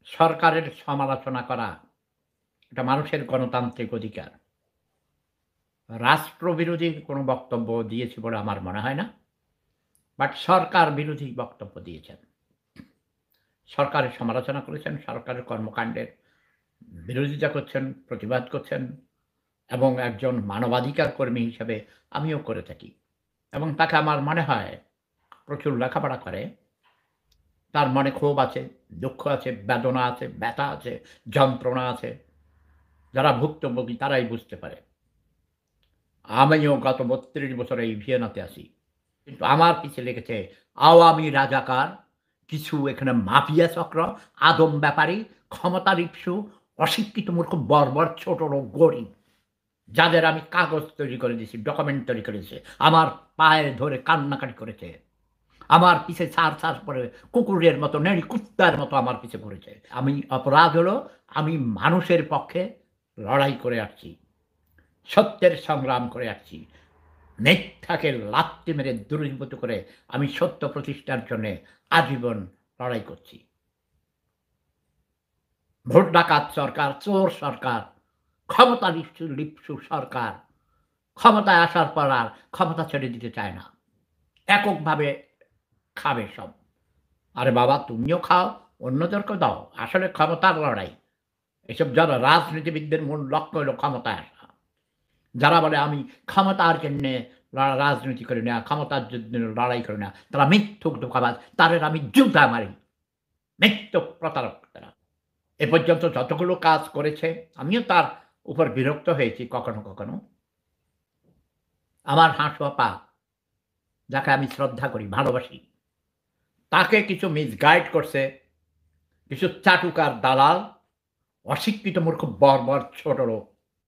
সরকারের সমালোচনা করা এটা মানুষের গণতান্ত্রিক অধিকার। রাষ্ট্রবিরোধী কোনো বক্তব্য দিয়েছি বলে আমার মনে হয় না। বাট সরকার বিরোধী বক্তব্য দিয়েছেন। সরকারের সমালোচনা করেছেন, সরকারের কর্মকাণ্ডের বিরোধিতা করছেন, প্রতিবাদ করছেন এবং একজন মানবাধিকার কর্মী হিসেবে আমিও করে থাকি। এবং তাকে আমার মনে হয় প্রচুর লেখাপড়া করে। তার মনে ক্ষোভ আছে, দুঃখ আছে, বেদনা আছে, ব্যথা আছে, যন্ত্রণা আছে। যারা ভুক্তভোগী তারাই বুঝতে পারে। আমিও গত ৩২ বছর এই ভিয়েনাতে আছি। কিন্তু আমার পিছে লেগেছে আওয়ামী রাজাকার, কিছু এখানে মাফিয়া চক্র, আদম ব্যাপারী, ক্ষমতালিপ্সু, অশিক্ষিত মূর্খ, বর্বর, ছোট লোক, গরিব। যাদের আমি কাগজ তৈরি করে দিয়েছি, ডকুমেন্ট তৈরি করেছি। আমার পায়ে ধরে কান্নাকাটি করেছে। আমার পিছে ছাড় পরে কুকুরের মতো, নেড়ি কুত্তার মতো আমার পিছে ঘুরেছে। আমি অপরাধ হলো আমি মানুষের পক্ষে লড়াই করে আসছি। সত্যের সংগ্রাম করে আসছি। মিথ্যাকে লাথি মেরে দূরীভূত করে আমি সত্য প্রতিষ্ঠার জন্যে আজীবন লড়াই করছি। ভোট ডাকাত সরকার, চোর সরকার, ক্ষমতা লিপ্সু সরকার ক্ষমতায় আসার পর আর ক্ষমতা ছেড়ে দিতে চায় না। এককভাবে খাবে সব। আরে বাবা তুমিও খাও, অন্যদেরকেও দাও। আসলে ক্ষমতার লড়াই। এসব যারা রাজনীতিবিদদের মূল লক্ষ্য হলো ক্ষমতায় আসা। যারা বলে আমি ক্ষমতার জন্যে রাজনীতি করি না, ক্ষমতার জন্য লড়াই করি না, তারা মিথ্যুক ধোঁকাবাজ। তাদের আমি জুতা মারি। মিথ্যুক প্রতারক তারা। এ পর্যন্ত যতগুলো কাজ করেছে আমিও তার উপর বিরক্ত হয়েছি কখনো, কখনো। আমার হাঁসুয়া পা, যাকে আমি শ্রদ্ধা করি, ভালোবাসি। তাকে কিছু মিসগাইড করছে, কিছু চাটুকার দালাল, অশিক্ষিত মূর্খ বর্বর ছোট লোক।